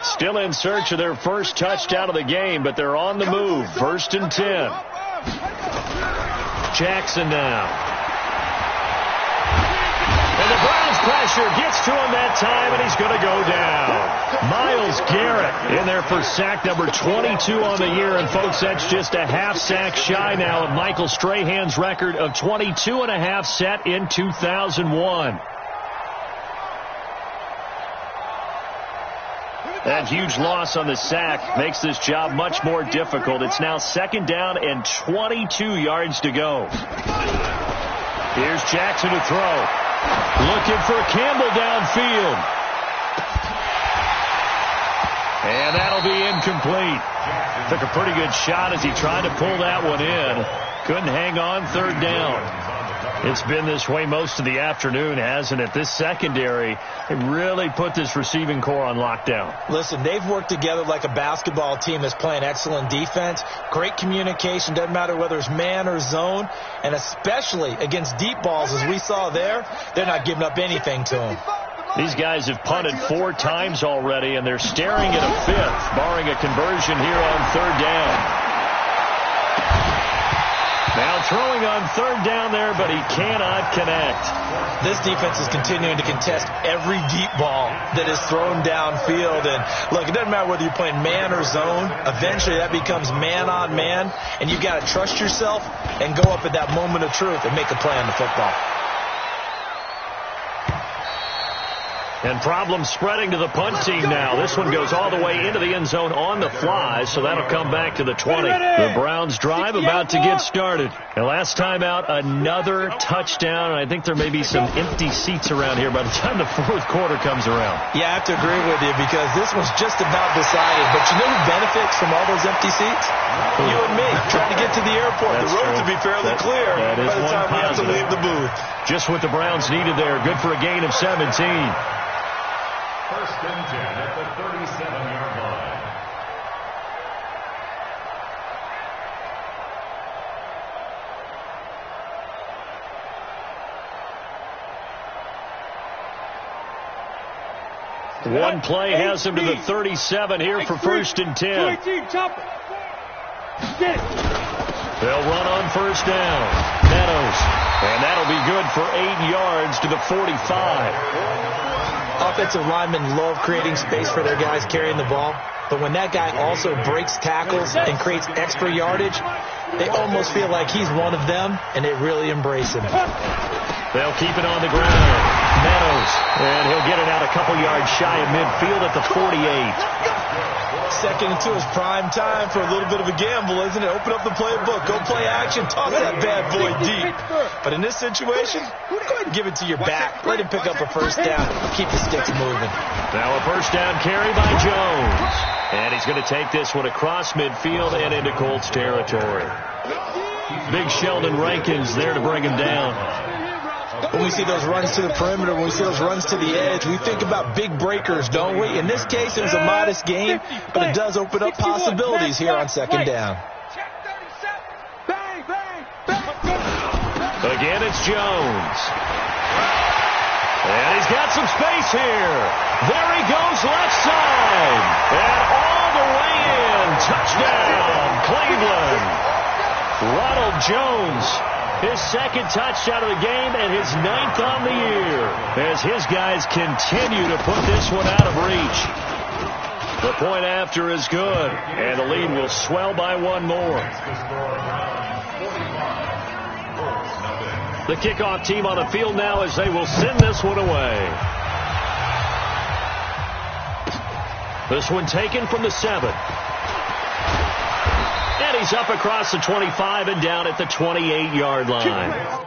Still in search of their first touchdown of the game, but they're on the move. 1st and 10. Jackson now. And the Browns pressure gets to him that time, and he's going to go down. Myles Garrett in there for sack number 22 on the year. And, folks, that's just a half sack shy now of Michael Strahan's record of 22.5 set in 2001. That huge loss on the sack makes this job much more difficult. It's now 2nd down and 22 yards to go. Here's Jackson to throw. Looking for Campbell downfield. And that'll be incomplete. Took a pretty good shot as he tried to pull that one in. Couldn't hang on 3rd down. It's been this way most of the afternoon, hasn't it? This secondary, they really put this receiving core on lockdown. Listen, they've worked together like a basketball team that's playing excellent defense. Great communication, doesn't matter whether it's man or zone. And especially against deep balls, as we saw there, they're not giving up anything to them. These guys have punted 4 times already, and they're staring at a 5th, barring a conversion here on 3rd down. Now throwing on 3rd down there, but he cannot connect. This defense is continuing to contest every deep ball that is thrown downfield. And look, it doesn't matter whether you're playing man or zone. Eventually that becomes man on man, and you've got to trust yourself and go up at that moment of truth and make a play on the football. And problems spreading to the punt team now. This one goes all the way into the end zone on the fly, so that'll come back to the 20. The Browns drive about to get started. And last time out, another touchdown. And I think there may be some empty seats around here by the time the 4th quarter comes around. Yeah, I have to agree with you because this one's just about decided. But you know who benefits from all those empty seats? You and me, trying to get to the airport. That's the roads true. will be fairly clear by the time we have to leave the booth. Just what the Browns needed there. Good for a gain of 17. 1st and 10 at the 37-yard line. One play has him to the 37 here for 1st and 10. They'll run on 1st down. Meadows. And that'll be good for 8 yards to the 45. Offensive linemen love creating space for their guys carrying the ball. But when that guy also breaks tackles and creates extra yardage, they almost feel like he's one of them, and they really embrace him. They'll keep it on the ground. Meadows. And he'll get it out a couple yards shy of midfield at the 48. 2nd and 2 is prime time for a little bit of a gamble, isn't it? Open up the playbook. Go play action. Toss that bad boy deep. But in this situation, go ahead and give it to your back. Let him pick up a 1st down. Keep the sticks moving. Now a 1st down carry by Jones. And he's going to take this one across midfield and into Colts territory. Big Sheldon Rankins there to bring him down. When we see those runs to the perimeter, when we see those runs to the edge, we think about big breakers, don't we? In this case, it was a modest gain, but it does open up possibilities here on 2nd down. Again, it's Jones. And he's got some space here. There he goes left side. And all the way in. Touchdown, Cleveland. Ronald Jones. His 2nd touchdown of the game and his 9th on the year as his guys continue to put this one out of reach. The point after is good, and the lead will swell by 1 more. The kickoff team on the field now as they will send this one away. This one taken from the 7. And he's up across the 25 and down at the 28-yard line.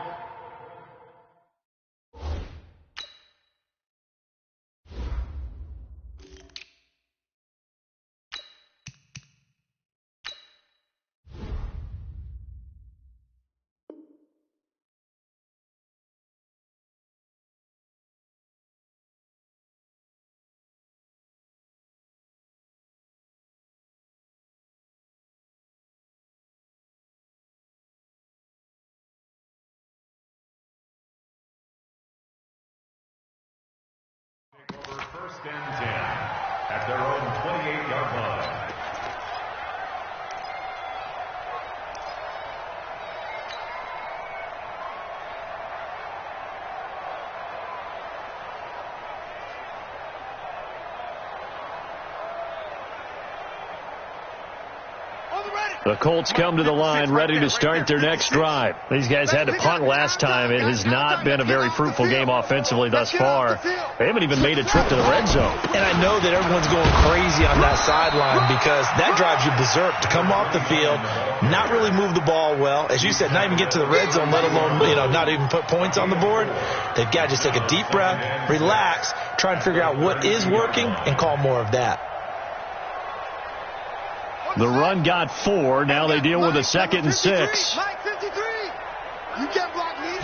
Over 1st and 10 at their own 28-yard line. The Colts come to the line ready to start their next drive. These guys had to punt last time. It has not been a very fruitful game offensively thus far. They haven't even made a trip to the red zone. And I know that everyone's going crazy on that sideline because that drives you berserk to come off the field, not really move the ball well. As you said, not even get to the red zone, let alone, not even put points on the board. They've got to just take a deep breath, relax, try and figure out what is working and call more of that. The run got 4. Now they deal with a 2nd and 6. Mike 53. You can't block me.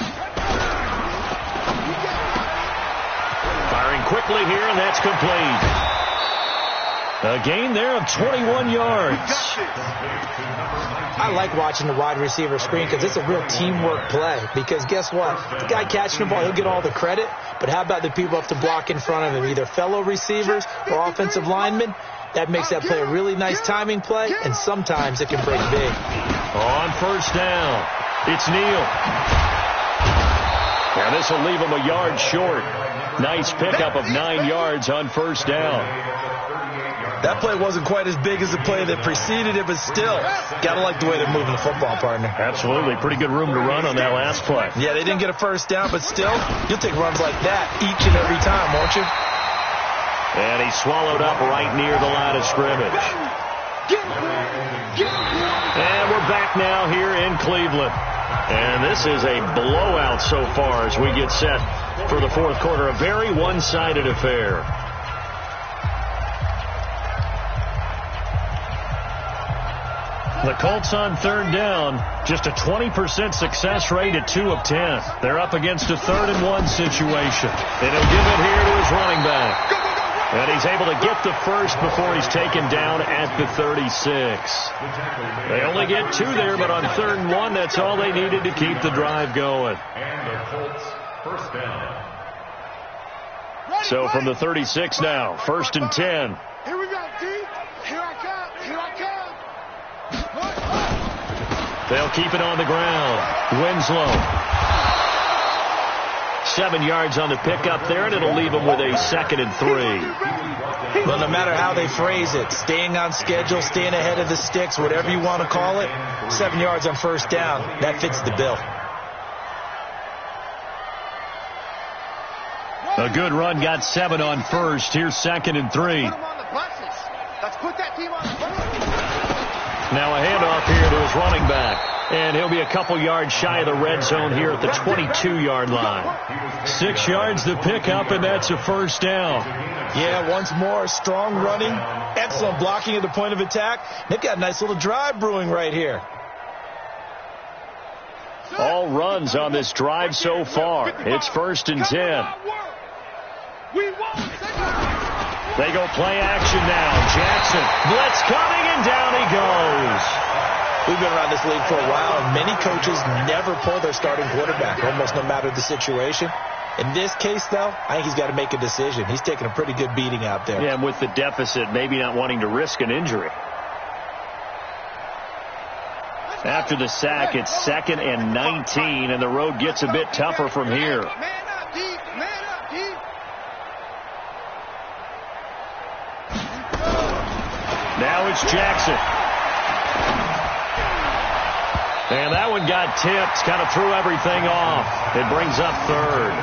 quickly here, and that's complete. A gain there of 21 yards. I like watching the wide receiver screen because it's a real teamwork play. Because guess what? The guy catching the ball, he'll get all the credit. But how about the people up to block in front of him, either fellow receivers or offensive linemen? That makes that play a really nice timing play, and sometimes it can break big. On first down, it's Neal. Now this will leave him a yard short. Nice pickup of 9 yards on first down. That play wasn't quite as big as the play that preceded it, but still, got to like the way they're moving the football, partner. Absolutely. Pretty good room to run on that last play. Yeah, they didn't get a first down, but still, you'll take runs like that each and every time, won't you? And he's swallowed up right near the line of scrimmage. And we're back now here in Cleveland. And this is a blowout so far as we get set for the fourth quarter. A very one-sided affair. The Colts on third down, just a 20% success rate at 2 of 10. They're up against a 3rd-and-1 situation. And he'll give it here to his running back. And he's able to get the first before he's taken down at the 36. They only get 2 there, but on 3rd and 1, that's all they needed to keep the drive going. And the Colts first down. So from the 36 now, 1st and 10. Here we go, D. Here I come. Here I come. They'll keep it on the ground. Winslow. 7 yards on the pickup there, and it'll leave them with a 2nd and 3. Well, no matter how they phrase it, staying on schedule, staying ahead of the sticks, whatever you want to call it, 7 yards on first down, that fits the bill. A good run, got 7 on first. Here's 2nd and 3. Put them on the buses. Let's put that team on the buses. Now a handoff here to his running back. And he'll be a couple yards shy of the red zone here at the 22-yard line. 6 yards the pickup, and that's a first down. Yeah, once more, strong running, excellent blocking at the point of attack. They've got a nice little drive brewing right here. All runs on this drive so far. It's 1st and 10. They go play action now. Jackson, blitz coming, and down he goes. We've been around this league for a while, and many coaches never pull their starting quarterback, almost no matter the situation. In this case, though, I think he's got to make a decision. He's taking a pretty good beating out there. Yeah, and with the deficit, maybe not wanting to risk an injury. After the sack, it's 2nd and 19, and the road gets a bit tougher from here. Man up, D. Man up, D. Now it's Jackson. And that one got tipped, kind of threw everything off. It brings up 3rd.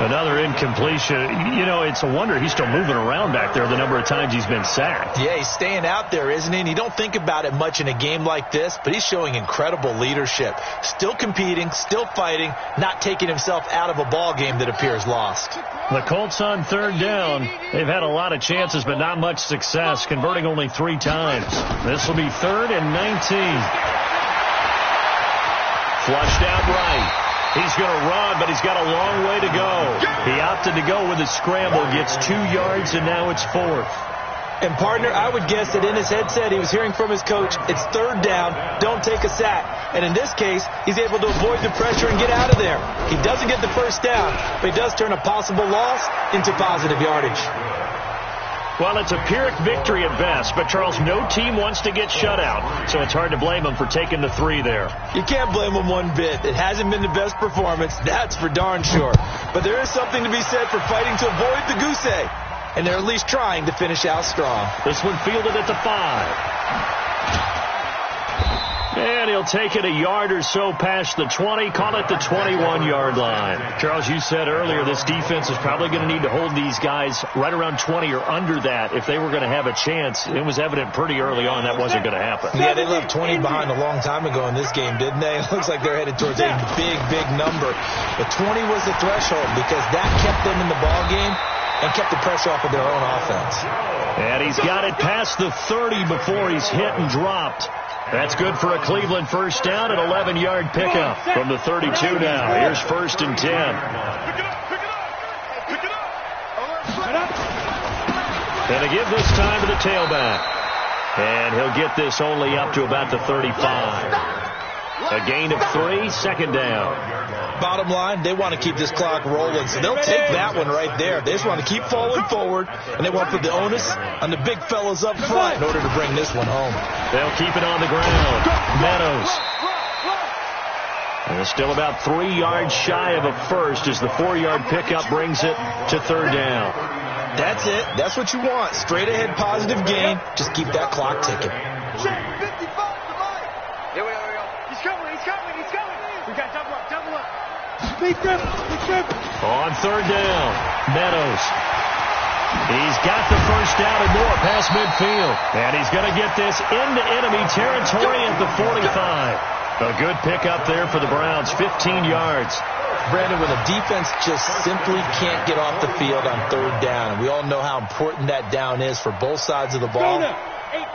Another incompletion. You know, it's a wonder he's still moving around back there the number of times he's been sacked. Yeah, he's staying out there, isn't he? And you don't think about it much in a game like this, but he's showing incredible leadership. Still competing, still fighting, not taking himself out of a ball game that appears lost. The Colts on third down. They've had a lot of chances, but not much success, converting only 3 times. This will be 3rd and 19. Flushed out right. He's going to run, but he's got a long way to go. He opted to go with a scramble, gets 2 yards, and now it's 4th. And, partner, I would guess that in his headset he was hearing from his coach, it's 3rd down, don't take a sack. And in this case, he's able to avoid the pressure and get out of there. He doesn't get the first down, but he does turn a possible loss into positive yardage. Well, it's a Pyrrhic victory at best, but, Charles, no team wants to get shut out, so it's hard to blame him for taking the 3 there. You can't blame him one bit. It hasn't been the best performance, that's for darn sure. But there is something to be said for fighting to avoid the goose egg, and they're at least trying to finish out strong. This one fielded at the 5. And he'll take it a yard or so past the 20, call it the 21-yard line. Charles, you said earlier this defense is probably going to need to hold these guys right around 20 or under that if they were going to have a chance. It was evident pretty early on that wasn't going to happen. Yeah, they left 20 behind a long time ago in this game, didn't they? It looks like they're headed towards a big, big number. But 20 was the threshold because that kept them in the ball game and kept the pressure off of their own offense. And he's got it past the 30 before he's hit and dropped. That's good for a Cleveland first down, an 11-yard pickup from the 32 now. Here's 1st and 10. And they give this time to the tailback. And he'll get this only up to about the 35. A gain of 3, second down. Bottom line, they want to keep this clock rolling, so they'll take that one right there. They just want to keep falling forward, and they want to put the onus on the big fellas up front in order to bring this one home. They'll keep it on the ground. Meadows. And it's still about 3 yards shy of a first as the 4-yard pickup brings it to third down. That's it. That's what you want. Straight ahead positive gain. Just keep that clock ticking. Here we go. He's coming. We got double up. Big grip. On third down, Meadows. He's got the first down and more past midfield. And he's going to get this into enemy territory at the 45. A good pickup there for the Browns, 15 yards. Brandon, when a defense just simply can't get off the field on third down, and we all know how important that down is for both sides of the ball,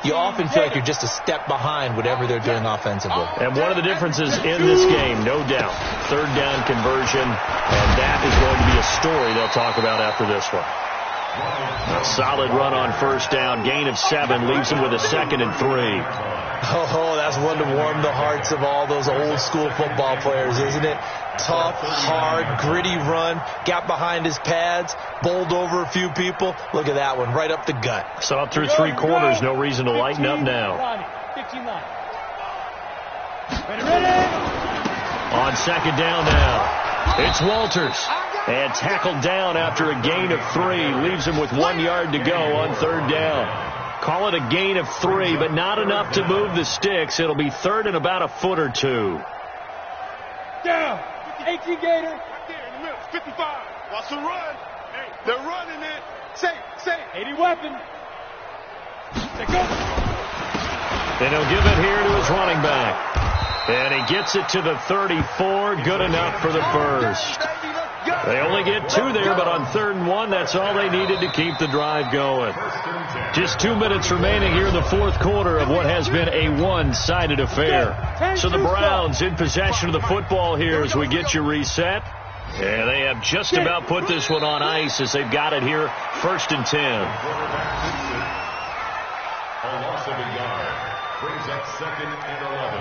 you often feel like you're just a step behind whatever they're doing offensively. And one of the differences in this game, no doubt, third down conversion, and that is going to be a story they'll talk about after this one. A solid run on first down, gain of 7, leaves him with a 2nd and 3. Oh, that's one to warm the hearts of all those old school football players, isn't it? Tough, hard, gritty run, got behind his pads, bowled over a few people. Look at that one, right up the gut. So up through 3 quarters, no reason to lighten up now. On second down now, it's Walters. And tackled down after a gain of 3, leaves him with 1 yard to go on third down. Call it a gain of 3, but not enough to move the sticks. It'll be third and about a foot or 2. Down. 18 Gator. Right there in the middle. 55. Watch the run. They're running it. Safe. 80 weapon. They go. And he'll give it here to his running back. And he gets it to the 34. Good enough for the first. They only get 2 there, but on 3rd and 1, that's all they needed to keep the drive going. Just 2 minutes remaining here in the 4th quarter of what has been a one-sided affair. So the Browns in possession of the football here as we get you reset. And they have just about put this one on ice as they've got it here, 1st and 10. A loss of a yard brings up 2nd and 11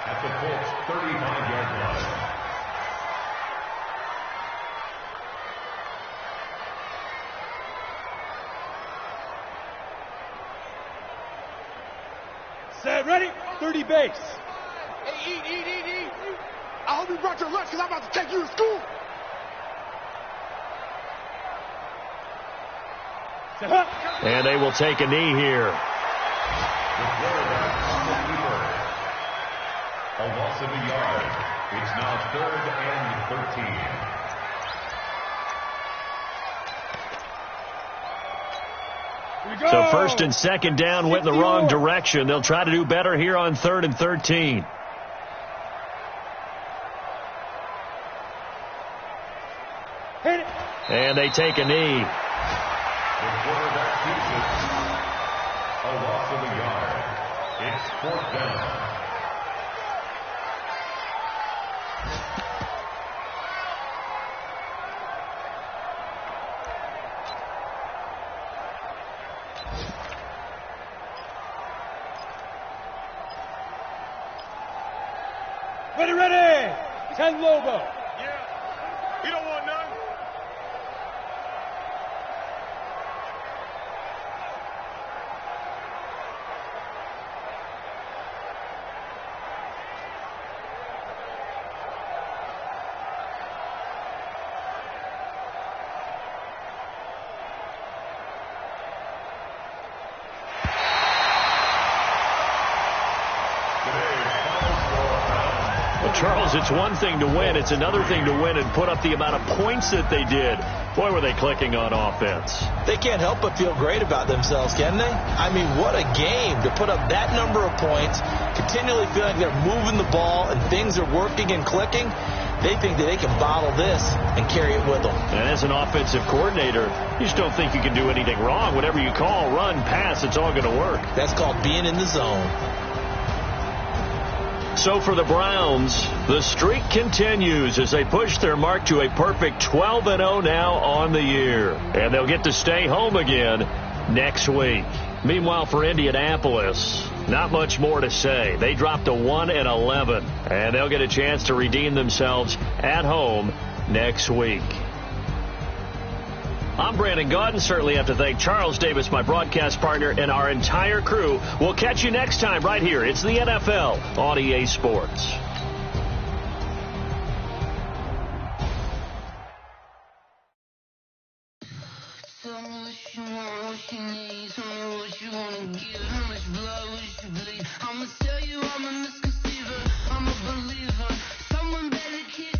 at the Colts' 35-yard line. Set, ready? 30 base. Hey, eat. I hope you brought your lunch because I'm about to take you to school. And they will take a knee here. The quarterback on the keeper. A loss of a yard. It's now 3rd and 13. So 1st and 2nd down went in the wrong direction. They'll try to do better here on 3rd and 13. And they take a knee. The quarterback keeps it. A loss of a yard. It's 4th down. Ready. 10 logo. Yeah. He don't want none. Charles, it's one thing to win. It's another thing to win and put up the amount of points that they did. Boy, were they clicking on offense. They can't help but feel great about themselves, can they? I mean, what a game to put up that number of points, continually feeling they're moving the ball and things are working and clicking. They think that they can bottle this and carry it with them. And as an offensive coordinator, you just don't think you can do anything wrong. Whatever you call, run, pass, it's all going to work. That's called being in the zone. So for the Browns, the streak continues as they push their mark to a perfect 12-0 now on the year. And they'll get to stay home again next week. Meanwhile, for Indianapolis, not much more to say. They dropped to 1-11, and they'll get a chance to redeem themselves at home next week. I'm Brandon Gaudin. Certainly have to thank Charles Davis, my broadcast partner, and our entire crew. We'll catch you next time right here. It's the NFL on EA Sports. Tell me what you want, what you need. Tell me what you want to give. How much blood would you bleed? I'ma tell you I'm a misconceiver. I'm a believer. Someone better kill.